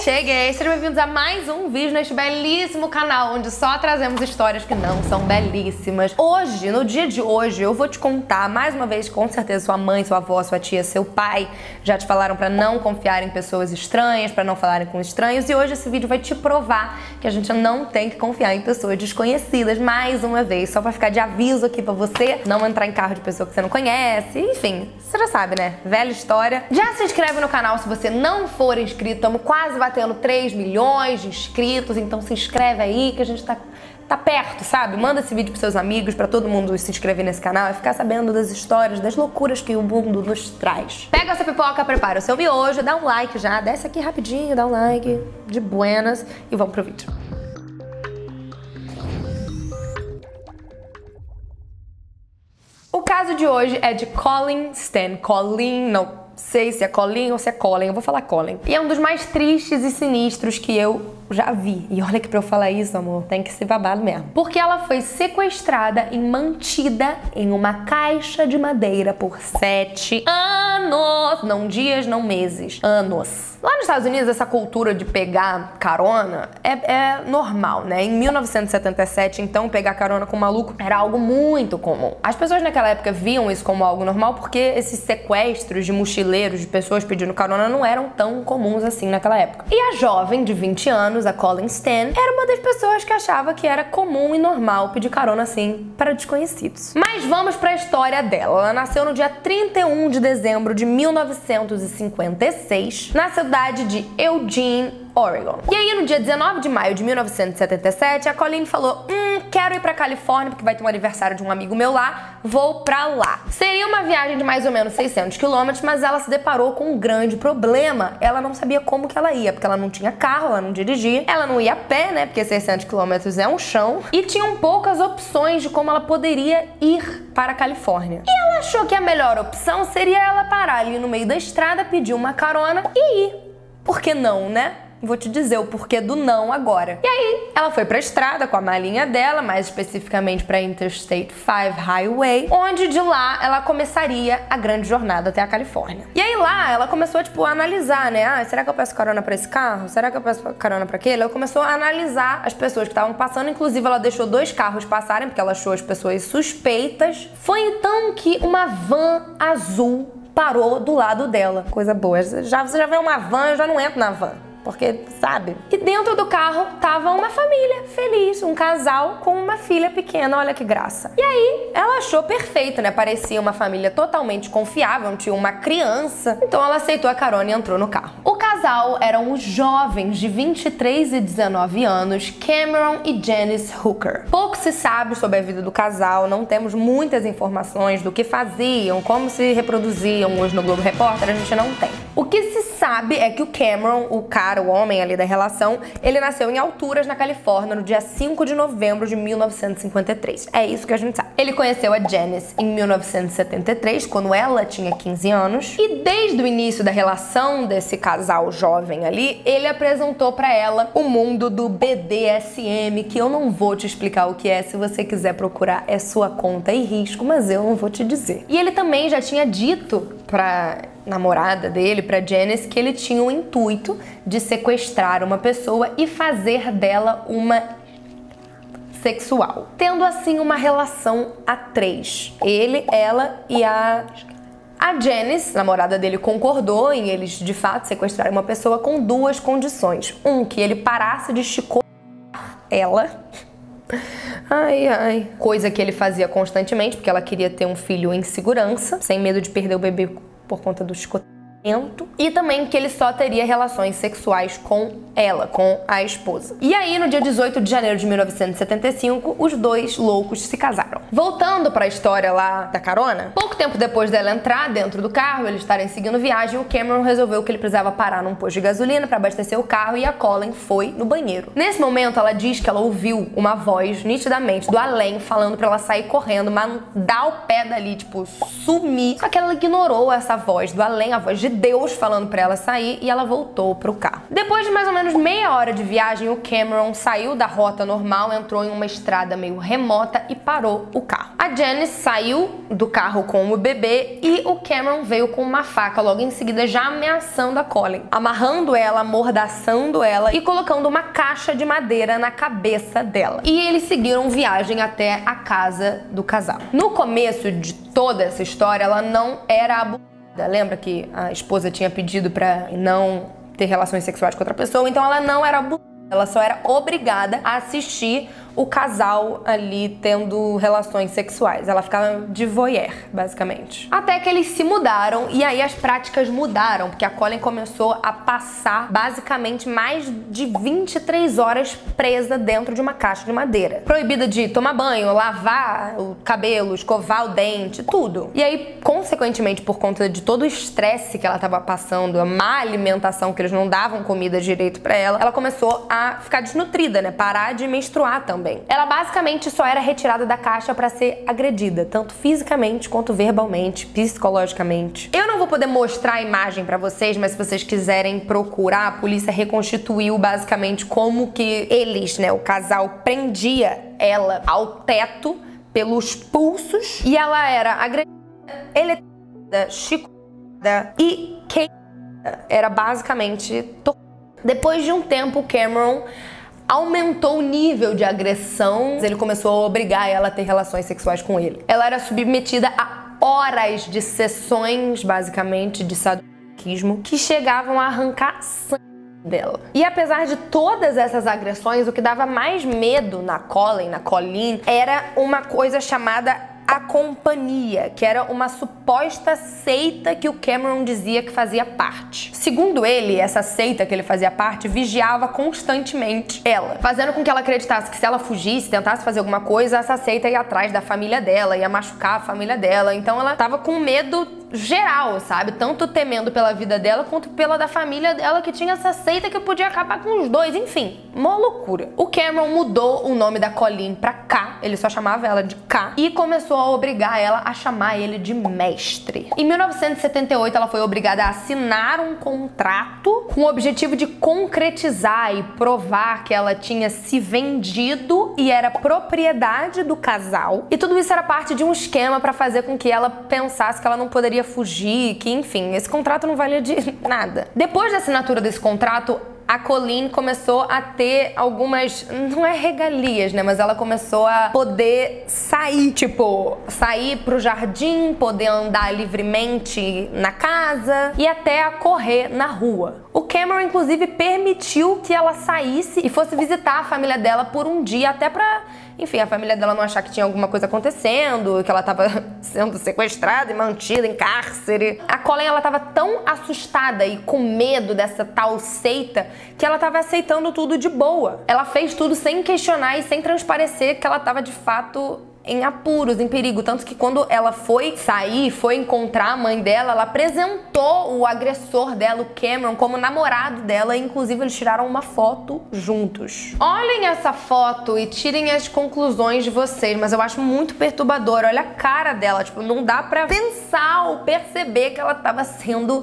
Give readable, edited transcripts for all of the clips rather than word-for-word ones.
Cheguei! Sejam bem-vindos a mais um vídeo neste belíssimo canal, onde só trazemos histórias que não são belíssimas. Hoje, no dia de hoje, eu vou te contar, mais uma vez, com certeza sua mãe, sua avó, sua tia, seu pai já te falaram pra não confiar em pessoas estranhas, pra não falarem com estranhos, e hoje esse vídeo vai te provar que a gente não tem que confiar em pessoas desconhecidas, mais uma vez, só pra ficar de aviso aqui pra você não entrar em carro de pessoa que você não conhece, enfim, você já sabe, né? Velha história. Já se inscreve no canal se você não for inscrito, estamos quase batendo 3 milhões de inscritos, então se inscreve aí que a gente tá perto, sabe? Manda esse vídeo pros seus amigos, pra todo mundo se inscrever nesse canal e ficar sabendo das histórias, das loucuras que o mundo nos traz. Pega essa pipoca, prepara o seu miojo, dá um like já, desce aqui rapidinho, dá um like, de buenas, e vamos pro vídeo. O caso de hoje é de Colin Stan. Colin, não sei se é Colin ou se é Colin, eu vou falar Colin. E é um dos mais tristes e sinistros que eu já vi. E olha que pra eu falar isso, amor, tem que ser babado mesmo. Porque ela foi sequestrada e mantida em uma caixa de madeira por 7 anos. Não dias, não meses. Anos. Lá nos Estados Unidos, essa cultura de pegar carona é normal, né? Em 1977, então, pegar carona com um maluco era algo muito comum. As pessoas naquela época viam isso como algo normal porque esses sequestros de mochileiros, de pessoas pedindo carona, não eram tão comuns assim naquela época. E a jovem de 20 anos, a Colin Stan, era uma das pessoas que achava que era comum e normal pedir carona assim para desconhecidos. Mas vamos para a história dela. Ela nasceu no dia 31 de dezembro de 1956, na cidade de Eugene, Oregon. E aí, no dia 19 de maio de 1977, a Colin falou: quero ir pra Califórnia porque vai ter um aniversário de um amigo meu lá, vou pra lá. Seria uma viagem de mais ou menos 600 quilômetros, mas ela se deparou com um grande problema. Ela não sabia como que ela ia, porque ela não tinha carro, ela não dirigia, ela não ia a pé, né, porque 600 quilômetros é um chão, e tinham poucas opções de como ela poderia ir para a Califórnia. E ela achou que a melhor opção seria ela parar ali no meio da estrada, pedir uma carona e ir. Por que não, né? Vou te dizer o porquê do não agora. E aí, ela foi pra estrada com a malinha dela, mais especificamente pra Interstate 5 Highway, onde de lá ela começaria a grande jornada até a Califórnia. E aí lá, ela começou, a analisar, né? Será que eu peço carona pra esse carro? Será que eu peço carona pra aquele? Ela começou a analisar as pessoas que estavam passando, inclusive ela deixou 2 carros passarem, porque ela achou as pessoas suspeitas. Foi então que uma van azul parou do lado dela. Coisa boa. Você já vê uma van, eu já não entro na van. Porque, sabe? E dentro do carro tava uma família feliz, um casal com uma filha pequena, olha que graça. E aí, ela achou perfeito, né? Parecia uma família totalmente confiável, tinha uma criança. Então ela aceitou a carona e entrou no carro. O casal eram os jovens de 23 e 19 anos, Cameron e Janice Hooker. Pouco se sabe sobre a vida do casal, não temos muitas informações do que faziam, como se reproduziam hoje no Globo Repórter, a gente não tem. O que se sabe é que o Cameron, o homem ali da relação, ele nasceu em Alturas, na Califórnia, no dia 5 de novembro de 1953. É isso que a gente sabe. Ele conheceu a Janice em 1973, quando ela tinha 15 anos, e desde o início da relação desse casal jovem ali, ele apresentou pra ela o mundo do BDSM, que eu não vou te explicar o que é, se você quiser procurar é sua conta e risco, mas eu não vou te dizer. E ele também já tinha dito pra namorada dele, pra Janice, que ele tinha o intuito de sequestrar uma pessoa e fazer dela uma sexual, tendo assim uma relação a 3. Ele, ela e a Janice, namorada dele, concordou em eles de fato sequestrarem uma pessoa com 2 condições. Que ele parasse de chicotear ela. Ai. Coisa que ele fazia constantemente, porque ela queria ter um filho em segurança, sem medo de perder o bebê por conta do chicoteamento. E também que ele só teria relações sexuais com ela, com a esposa. E aí, no dia 18 de janeiro de 1975, os 2 loucos se casaram. Voltando para a história lá da carona, pouco tempo depois dela entrar dentro do carro, eles estarem seguindo viagem, o Cameron resolveu que ele precisava parar num posto de gasolina para abastecer o carro e a Colin foi no banheiro. Nesse momento, ela diz que ela ouviu uma voz nitidamente do além falando para ela sair correndo, mandar o pé dali, sumir. Só que ela ignorou essa voz do além, a voz de Deus falando pra ela sair, e ela voltou pro carro. Depois de mais ou menos meia hora de viagem, o Cameron saiu da rota normal, entrou em uma estrada meio remota e parou o carro. A Janice saiu do carro com o bebê e o Cameron veio com uma faca logo em seguida, já ameaçando a Colleen, amarrando ela, amordaçando ela e colocando uma caixa de madeira na cabeça dela. E eles seguiram viagem até a casa do casal. No começo de toda essa história, ela não era abusada. Lembra que a esposa tinha pedido pra não ter relações sexuais com outra pessoa? Então ela não era abusada, ela só era obrigada a assistir o casal ali tendo relações sexuais. Ela ficava de voyeur, basicamente. Até que eles se mudaram e aí as práticas mudaram, porque a Colleen começou a passar basicamente mais de 23 horas presa dentro de uma caixa de madeira. Proibida de tomar banho, lavar o cabelo, escovar o dente, tudo. E aí, consequentemente, por conta de todo o estresse que ela tava passando, a má alimentação, que eles não davam comida direito pra ela, ela começou a ficar desnutrida, né? Parar de menstruar também. Ela basicamente só era retirada da caixa pra ser agredida, tanto fisicamente quanto verbalmente, psicologicamente. Eu não vou poder mostrar a imagem pra vocês, mas se vocês quiserem procurar, a polícia reconstituiu basicamente como que eles, né, o casal, prendia ela ao teto pelos pulsos e ela era agredida, eletrocada, chicotada e queimada. Era basicamente tortura. Depois de um tempo, Cameron aumentou o nível de agressão. Ele começou a obrigar ela a ter relações sexuais com ele. Ela era submetida a horas de sessões, basicamente, de sadomasoquismo, que chegavam a arrancar sangue dela. E apesar de todas essas agressões, o que dava mais medo na Colleen, era uma coisa chamada a companhia, que era uma suposta seita que o Cameron dizia que fazia parte. Segundo ele, essa seita que ele fazia parte vigiava constantemente ela, fazendo com que ela acreditasse que se ela fugisse, tentasse fazer alguma coisa, essa seita ia atrás da família dela, ia machucar a família dela. Então ela tava com medo geral, sabe? Tanto temendo pela vida dela quanto pela da família dela, que tinha essa seita que podia acabar com os dois. Enfim, uma loucura. O Cameron mudou o nome da Colleen pra K, ele só chamava ela de K, e começou a obrigar ela a chamar ele de mestre. Em 1978, ela foi obrigada a assinar um contrato com o objetivo de concretizar e provar que ela tinha se vendido e era propriedade do casal. E tudo isso era parte de um esquema para fazer com que ela pensasse que ela não poderia fugir, que enfim, esse contrato não valia de nada. Depois da assinatura desse contrato, a Colleen começou a ter algumas, não é regalias, né, mas ela começou a poder sair, tipo, sair pro jardim, poder andar livremente na casa e até a correr na rua. O Cameron, inclusive, permitiu que ela saísse e fosse visitar a família dela por um dia, até pra, enfim, a família dela não achar que tinha alguma coisa acontecendo, que ela tava sendo sequestrada e mantida em cárcere. A Colleen, ela tava tão assustada e com medo dessa tal seita que ela tava aceitando tudo de boa. Ela fez tudo sem questionar e sem transparecer que ela tava de fato em apuros, em perigo. Tanto que quando ela foi sair, foi encontrar a mãe dela, ela apresentou o agressor dela, o Cameron, como namorado dela, e inclusive eles tiraram uma foto juntos. Olhem essa foto e tirem as conclusões de vocês, mas eu acho muito perturbador. Olha a cara dela, tipo, não dá pra pensar ou perceber que ela tava sendo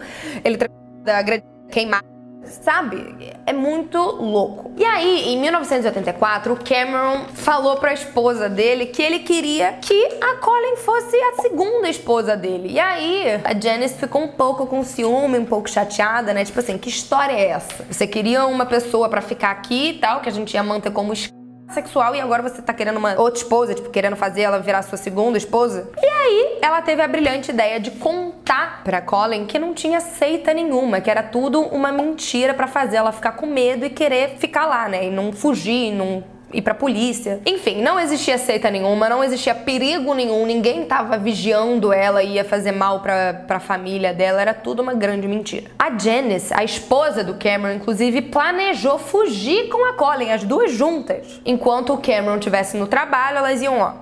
agredida, queimada. Sabe? É muito louco. E aí, em 1984, o Cameron falou pra esposa dele que ele queria que a Colleen fosse a segunda esposa dele. E aí, a Janice ficou um pouco com ciúme, um pouco chateada, né? Tipo assim, que história é essa? Você queria uma pessoa pra ficar aqui e tal, que a gente ia manter como sexual, e agora você tá querendo uma outra esposa, tipo, querendo fazer ela virar sua segunda esposa? E aí, ela teve a brilhante ideia de contar pra Colleen que não tinha seita nenhuma, que era tudo uma mentira pra fazer ela ficar com medo e querer ficar lá, né? E não fugir, não ir pra polícia. Enfim, não existia seita nenhuma, não existia perigo nenhum, ninguém tava vigiando ela e ia fazer mal pra família dela, era tudo uma grande mentira. A Janice, a esposa do Cameron, inclusive, planejou fugir com a Colleen, as duas juntas. Enquanto o Cameron estivesse no trabalho, elas iam, ó,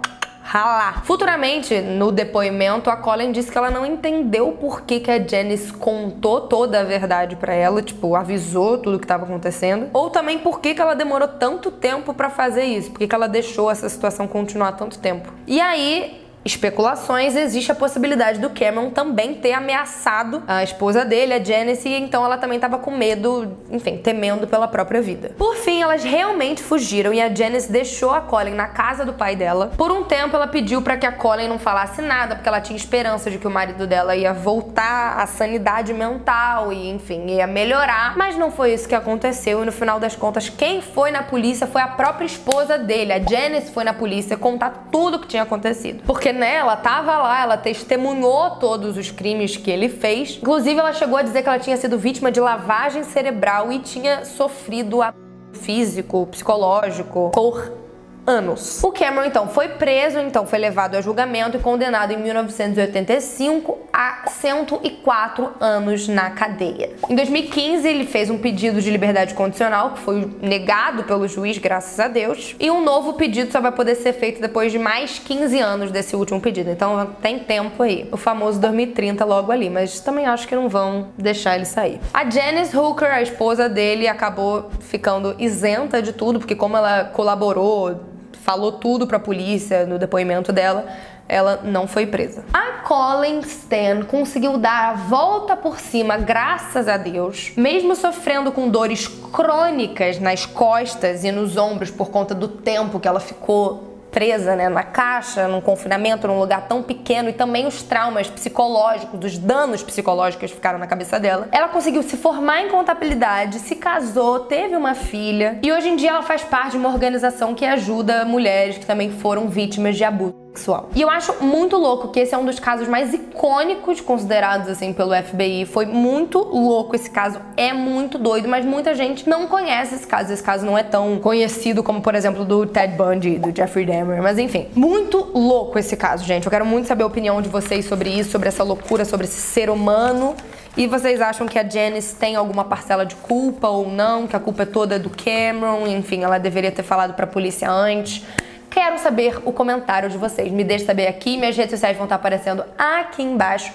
ralar. Futuramente, no depoimento, a Colleen disse que ela não entendeu por que a Janice contou toda a verdade pra ela, tipo, avisou tudo o que estava acontecendo, ou também por que ela demorou tanto tempo pra fazer isso, por que ela deixou essa situação continuar tanto tempo. E aí, especulações, existe a possibilidade do Cameron também ter ameaçado a esposa dele, a Janice, e então ela também estava com medo, enfim, temendo pela própria vida. Por fim, elas realmente fugiram e a Janice deixou a Colleen na casa do pai dela. Por um tempo, ela pediu para que a Colleen não falasse nada, porque ela tinha esperança de que o marido dela ia voltar à sanidade mental e, enfim, ia melhorar. Mas não foi isso que aconteceu e no final das contas, quem foi na polícia foi a própria esposa dele. A Janice foi na polícia contar tudo o que tinha acontecido. Porque ela tava lá, ela testemunhou todos os crimes que ele fez. Inclusive, ela chegou a dizer que ela tinha sido vítima de lavagem cerebral e tinha sofrido abuso físico, psicológico por anos. O Cameron, então, foi preso, então foi levado a julgamento e condenado em 1985 a 104 anos na cadeia. Em 2015, ele fez um pedido de liberdade condicional, que foi negado pelo juiz, graças a Deus, e um novo pedido só vai poder ser feito depois de mais 15 anos desse último pedido, então tem tempo aí. O famoso 2030 logo ali, mas também acho que não vão deixar ele sair. A Janice Hooker, a esposa dele, acabou ficando isenta de tudo, porque como ela colaborou, falou tudo pra polícia no depoimento dela, ela não foi presa. A Colleen Stan conseguiu dar a volta por cima, graças a Deus, mesmo sofrendo com dores crônicas nas costas e nos ombros por conta do tempo que ela ficou presa, né, na caixa, num confinamento, num lugar tão pequeno, e também os traumas psicológicos, os danos psicológicos que ficaram na cabeça dela. Ela conseguiu se formar em contabilidade, se casou, teve uma filha, e hoje em dia ela faz parte de uma organização que ajuda mulheres que também foram vítimas de abuso sexual. E eu acho muito louco que esse é um dos casos mais icônicos considerados assim pelo FBI. Foi muito louco esse caso, é muito doido, mas muita gente não conhece esse caso. Esse caso não é tão conhecido como, por exemplo, do Ted Bundy, do Jeffrey Dahmer, mas enfim, muito louco esse caso, gente. Eu quero muito saber a opinião de vocês sobre isso, sobre essa loucura, sobre esse ser humano. E vocês acham que a Janice tem alguma parcela de culpa ou não? Que a culpa é toda do Cameron? Enfim, ela deveria ter falado pra polícia antes. Quero saber o comentário de vocês. Me deixe saber aqui. Minhas redes sociais vão estar aparecendo aqui embaixo.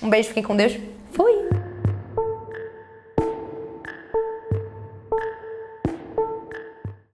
Um beijo, fiquem com Deus. Fui!